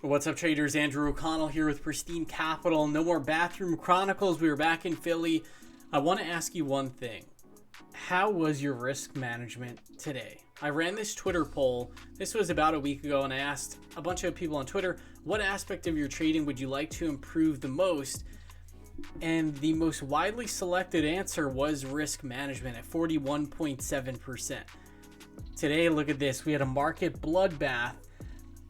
What's up, traders? Andrew O'Connell here with Pristine Capital. No more Bathroom Chronicles. We were back in Philly. I want to ask you one thing. How was your risk management today? I ran this Twitter poll. This was about a week ago, and I asked a bunch of people on Twitter, what aspect of your trading would you like to improve the most? And the most widely selected answer was risk management at 41.7%. Today, look at this. We had a market bloodbath.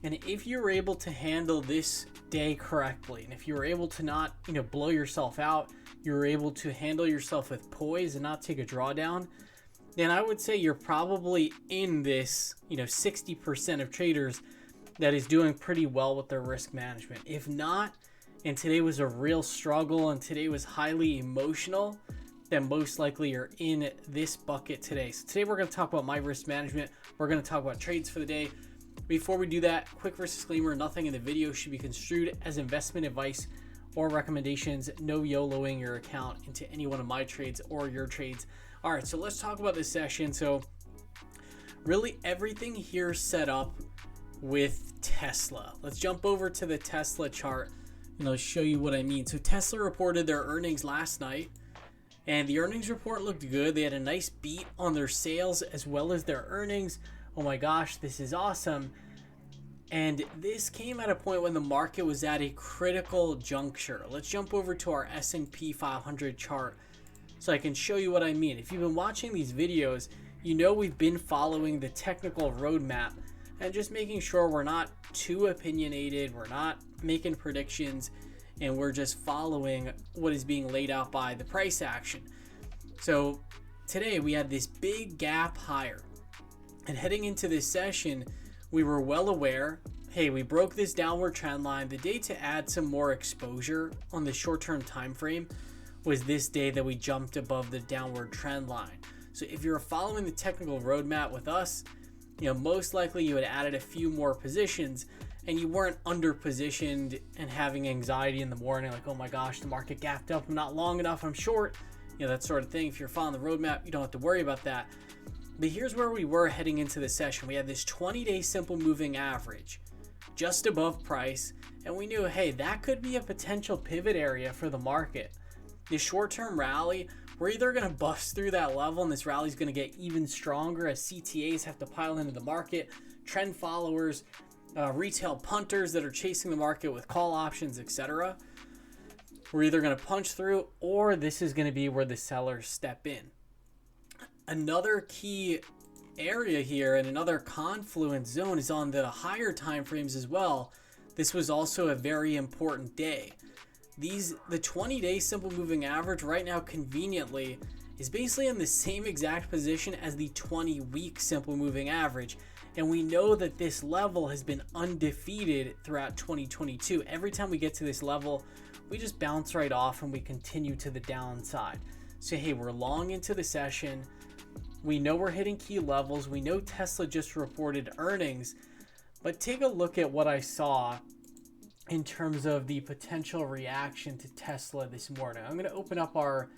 And if you were able to handle this day correctly, and if you were able to not, blow yourself out, you were able to handle yourself with poise and not take a drawdown, then I would say you're probably in this, 60% of traders that is doing pretty well with their risk management. If not, and today was a real struggle and today was highly emotional, then most likely you're in this bucket today. So today we're going to talk about my risk management. We're going to talk about trades for the day. Before we do that, quick disclaimer, nothing in the video should be construed as investment advice or recommendations. No YOLOing your account into any one of my trades or your trades. All right, so let's talk about this session. So really everything here is set up with Tesla. Let's jump over to the Tesla chart and I'll show you what I mean. So Tesla reported their earnings last night, and the earnings report looked good. They had a nice beat on their sales as well as their earnings. Oh my gosh, this is awesome. And this came at a point when the market was at a critical juncture. Let's jump over to our S&P 500 chart so I can show you what I mean. If you've been watching these videos, you know we've been following the technical roadmap and just making sure we're not too opinionated, we're not making predictions, and we're just following what is being laid out by the price action. So today we had this big gap higher. And heading into this session, we were well aware, hey, we broke this downward trend line. The day to add some more exposure on the short-term time frame was this day that we jumped above the downward trend line. So if you're following the technical roadmap with us, most likely you had added a few more positions and you weren't under positioned and having anxiety in the morning, like, oh my gosh, the market gapped up, I'm not long enough, I'm short, that sort of thing. If you're following the roadmap, you don't have to worry about that. But here's where we were heading into the session. We had this 20-day simple moving average just above price, and we knew, hey, that could be a potential pivot area for the market. This short-term rally, we're either going to bust through that level and this rally is going to get even stronger as CTAs have to pile into the market, trend followers, retail punters that are chasing the market with call options, etc. We're either going to punch through, or this is going to be where the sellers step in. Another key area here and another confluence zone is on the higher time frames as well. This was also a very important day. The 20-day simple moving average right now conveniently is basically in the same exact position as the 20-week simple moving average. And we know that this level has been undefeated throughout 2022. Every time we get to this level, we just bounce right off and we continue to the downside. So hey, we're long into the session. We know we're hitting key levels. We know Tesla just reported earnings, but take a look at what I saw in terms of the potential reaction to Tesla this morning. I'm going to open up our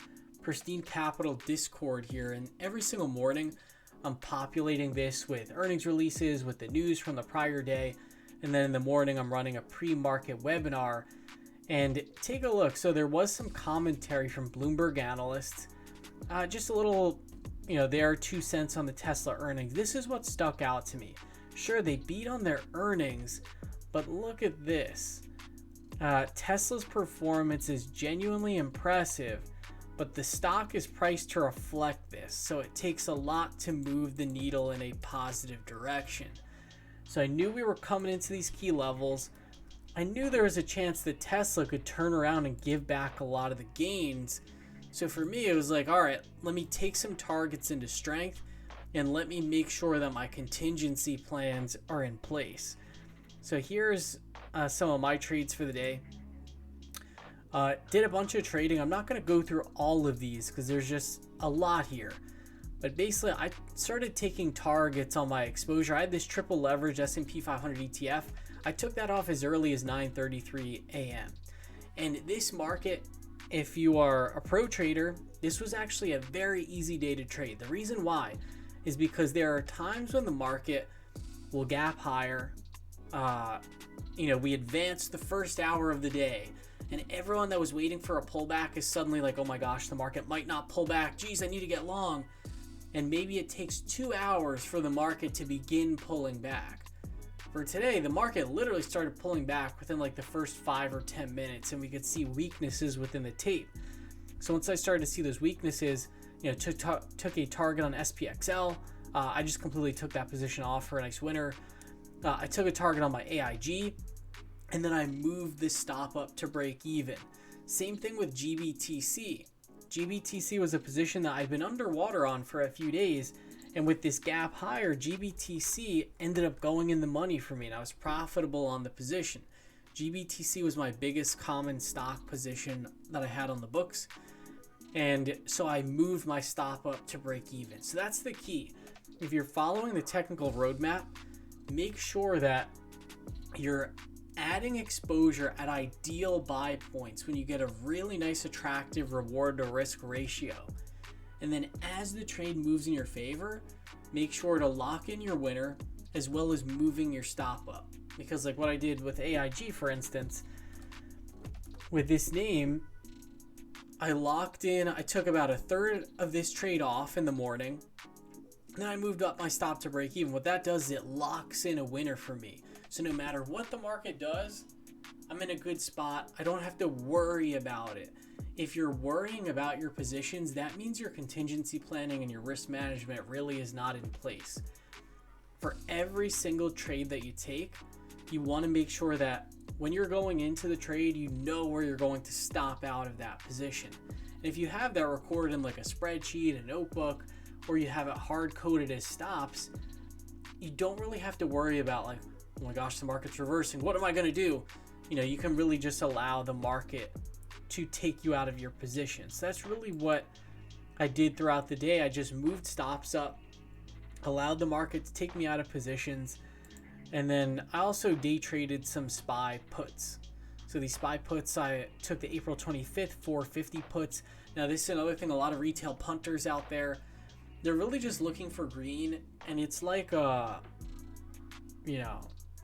Pristine Capital Discord here, and every single morning I'm populating this with earnings releases, with the news from the prior day, and then in the morning I'm running a pre-market webinar. And take a look. So there was some commentary from Bloomberg analysts, just a little, their 2 cents on the Tesla earnings. This is what stuck out to me. Sure, they beat on their earnings, but look at this. Tesla's performance is genuinely impressive, but the stock is priced to reflect this. So it takes a lot to move the needle in a positive direction. So I knew we were coming into these key levels. I knew there was a chance that Tesla could turn around and give back a lot of the gains. So for me, it was like, all right, let me take some targets into strength and let me make sure that my contingency plans are in place. So here's some of my trades for the day. Did a bunch of trading. I'm not going to go through all of these because there's just a lot here. But basically, I started taking targets on my exposure. I had this triple leverage S&P 500 ETF. I took that off as early as 9:33 a.m. And this market, if you are a pro trader, this was actually a very easy day to trade. The reason why is because there are times when the market will gap higher, we advanced the first hour of the day, and everyone that was waiting for a pullback is suddenly like, oh my gosh, the market might not pull back. Geez, I need to get long. And maybe it takes 2 hours for the market to begin pulling back. For today, the market literally started pulling back within like the first 5 or 10 minutes, and we could see weaknesses within the tape. So once I started to see those weaknesses, took a target on SPXL. I just completely took that position off for a nice winner. I took a target on my AIG, and then I moved this stop up to break even. Same thing with GBTC. GBTC was a position that I've been underwater on for a few days, and with this gap higher, GBTC ended up going in the money for me, and I was profitable on the position. GBTC was my biggest common stock position that I had on the books, and so I moved my stop up to break even. So that's the key. If you're following the technical roadmap, make sure that you're adding exposure at ideal buy points when you get a really nice attractive reward to risk ratio. And then as the trade moves in your favor, make sure to lock in your winner as well as moving your stop up. Because like what I did with AIG, for instance, with this name, I locked in, I took about a third of this trade off in the morning. Then I moved up my stop to break even. What that does is it locks in a winner for me. So no matter what the market does, I'm in a good spot. I don't have to worry about it. If you're worrying about your positions, that means your contingency planning and your risk management really is not in place. For every single trade that you take, you want to make sure that when you're going into the trade, you know where you're going to stop out of that position. And if you have that recorded in like a spreadsheet, a notebook, or you have it hard coded as stops, you don't really have to worry about like, oh my gosh, the market's reversing. What am I going to do? You can really just allow the market to take you out of your position. So that's really what I did throughout the day. I just moved stops up, allowed the market to take me out of positions. And then I also day traded some SPY puts. So these SPY puts, I took the April 25th 450 puts. Now this is another thing, a lot of retail punters out there, they're really just looking for green. And it's like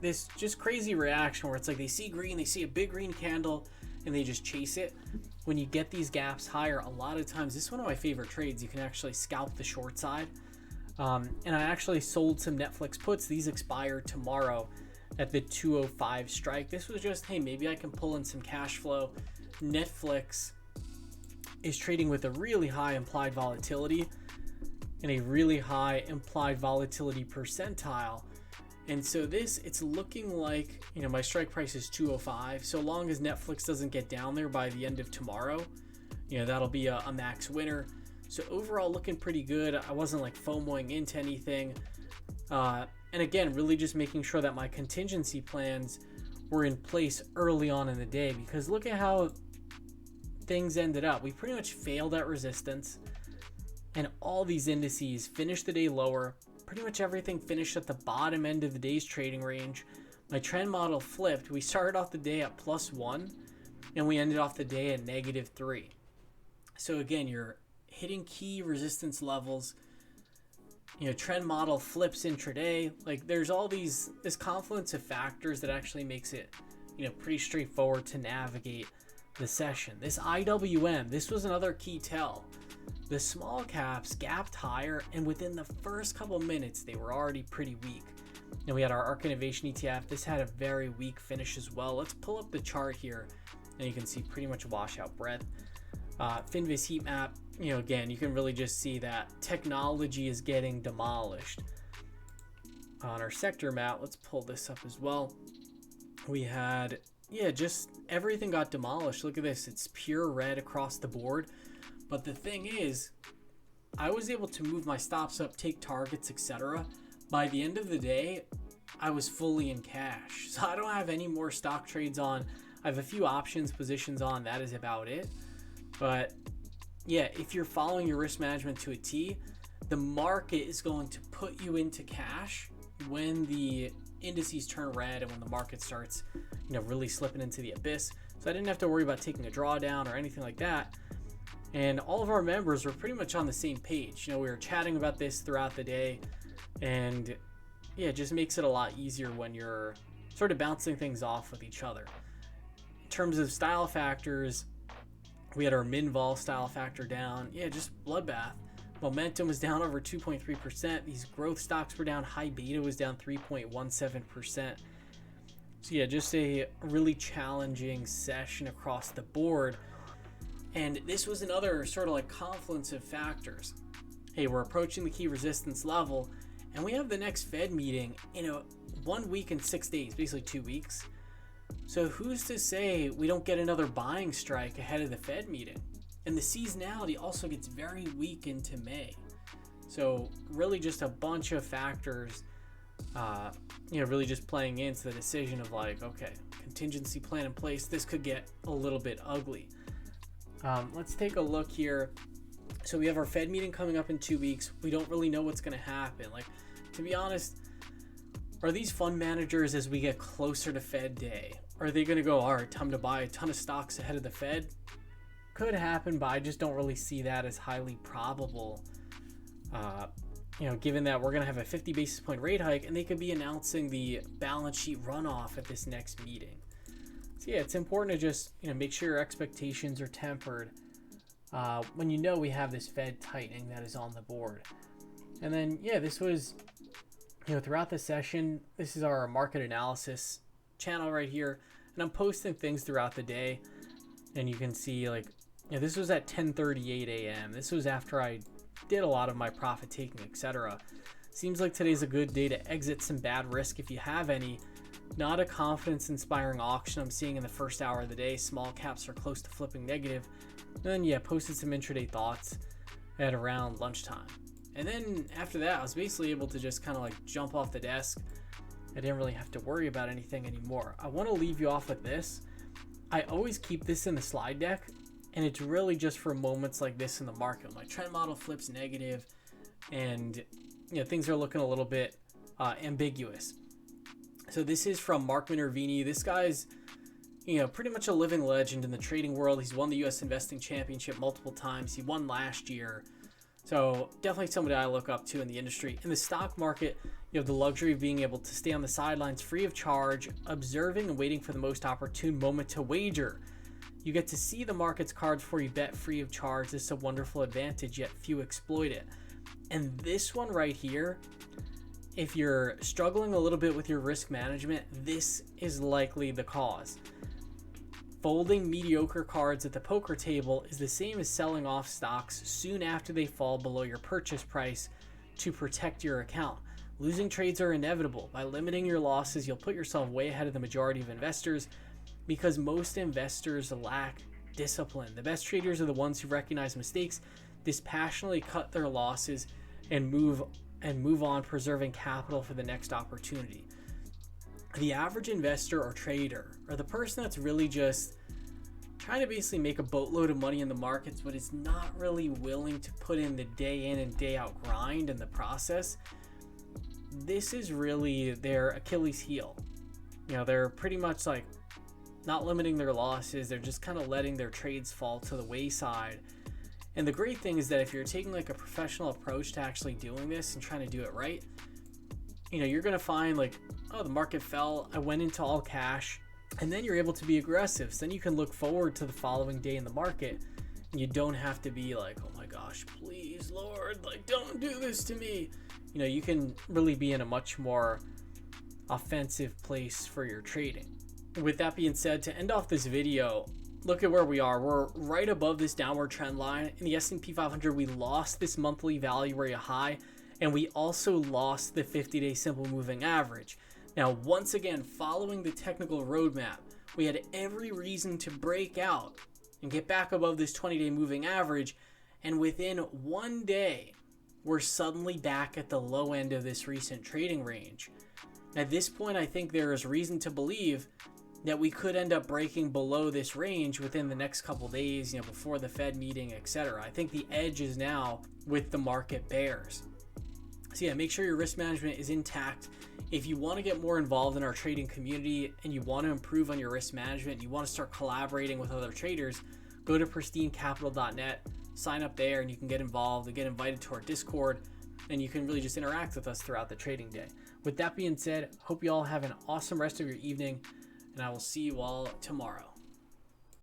this just crazy reaction where it's like they see green, they see a big green candle, and they just chase it. When you get these gaps higher, a lot of times, this is one of my favorite trades. You can actually scalp the short side. And I actually sold some Netflix puts. These expire tomorrow at the 205 strike. This was just, hey, maybe I can pull in some cash flow. Netflix is trading with a really high implied volatility and a really high implied volatility percentile. And so it's looking like, my strike price is 205. So long as Netflix doesn't get down there by the end of tomorrow, that'll be a max winner. So overall looking pretty good. I wasn't like FOMOing into anything. And again, really just making sure that my contingency plans were in place early on in the day, because look at how things ended up. We pretty much failed at resistance, and all these indices finished the day lower. Pretty much everything finished at the bottom end of the day's trading range. My trend model flipped. We started off the day at +1 and we ended off the day at -3. So again, you're hitting key resistance levels. Trend model flips intraday. Like there's all this confluence of factors that actually makes it, pretty straightforward to navigate the session. This IWM, this was another key tell. The small caps gapped higher, and within the first couple minutes, they were already pretty weak. And we had our ARK Innovation ETF. This had a very weak finish as well. Let's pull up the chart here, and you can see pretty much washout breadth. Finviz heat map, again, you can really just see that technology is getting demolished. On our sector map, let's pull this up as well. We had, just everything got demolished. Look at this. It's pure red across the board. But the thing is, I was able to move my stops up, take targets, etc. By the end of the day, I was fully in cash. So I don't have any more stock trades on. I have a few options positions on. That is about it. But if you're following your risk management to a T, the market is going to put you into cash when the indices turn red and when the market starts, really slipping into the abyss. So I didn't have to worry about taking a drawdown or anything like that. And all of our members were pretty much on the same page. We were chatting about this throughout the day, and it just makes it a lot easier when you're, started bouncing things off with each other. In terms of style factors, we had our min-vol style factor down. Yeah, just bloodbath. Momentum was down over 2.3%. These growth stocks were down. High beta was down 3.17%. So yeah, just a really challenging session across the board. And this was another sort of like confluence of factors. Hey, we're approaching the key resistance level, and we have the next Fed meeting in 1 week and 6 days, basically 2 weeks. So who's to say we don't get another buying strike ahead of the Fed meeting? And the seasonality also gets very weak into May. So really just a bunch of factors, really just playing into the decision of like, okay, contingency plan in place. This could get a little bit ugly. Let's take a look here. So we have our Fed meeting coming up in 2 weeks. We don't really know what's going to happen. Like, to be honest, are these fund managers, as we get closer to Fed day, are they going to go, all right, time to buy a ton of stocks ahead of the Fed? Could happen, but I just don't really see that as highly probable. Given that we're going to have a 50 basis point rate hike, and they could be announcing the balance sheet runoff at this next meeting. So yeah, it's important to just make sure your expectations are tempered when we have this Fed tightening that is on the board. And then this was throughout the session. This is our market analysis channel right here, and I'm posting things throughout the day, and you can see this was at 10:38 a.m. This was after I did a lot of my profit taking, etc. Seems like today's a good day to exit some bad risk if you have any. Not a confidence inspiring auction I'm seeing in the first hour of the day. Small caps are close to flipping negative. And then posted some intraday thoughts at around lunchtime. And then after that, I was basically able to just kind of jump off the desk. I didn't really have to worry about anything anymore. I want to leave you off with this. I always keep this in the slide deck, and it's really just for moments like this in the market. My trend model flips negative, and things are looking a little bit ambiguous. So this is from Mark Minervini. This guy's pretty much a living legend in the trading world. He's won the U.S. Investing Championship multiple times. He won last year. So definitely somebody I look up to in the industry. In the stock market, you have the luxury of being able to stay on the sidelines free of charge, observing and waiting for the most opportune moment to wager. You get to see the market's cards before you bet free of charge. This is a wonderful advantage, yet few exploit it. And this one right here, if you're struggling a little bit with your risk management, this is likely the cause. Folding mediocre cards at the poker table is the same as selling off stocks soon after they fall below your purchase price to protect your account. Losing trades are inevitable. By limiting your losses, you'll put yourself way ahead of the majority of investors because most investors lack discipline. The best traders are the ones who recognize mistakes, dispassionately cut their losses, and move on, preserving capital for the next opportunity. The average investor or trader, or the person that's really just trying to basically make a boatload of money in the markets, but is not really willing to put in the day in and day out grind in the process, this is really their Achilles heel. They're pretty much not limiting their losses. They're just kind of letting their trades fall to the wayside. And the great thing is that if you're taking a professional approach to actually doing this and trying to do it right, you're going to find the market fell, I went into all cash, and then you're able to be aggressive. So then you can look forward to the following day in the market, and you don't have to be oh my gosh, please Lord, don't do this to me. You can really be in a much more offensive place for your trading. With that being said, to end off this video, look at where we are. We're right above this downward trend line. In the S&P 500, we lost this monthly value area high, and we also lost the 50-day simple moving average. Now, once again, following the technical roadmap, we had every reason to break out and get back above this 20-day moving average, and within 1 day, we're suddenly back at the low end of this recent trading range. At this point, I think there is reason to believe that we could end up breaking below this range within the next couple days, before the Fed meeting, etc. I think the edge is now with the market bears. So yeah, make sure your risk management is intact. If you want to get more involved in our trading community and you want to improve on your risk management, you want to start collaborating with other traders, go to pristinecapital.net, sign up there, and you can get involved and get invited to our Discord, and you can really just interact with us throughout the trading day. With that being said, hope you all have an awesome rest of your evening, and I will see you all tomorrow.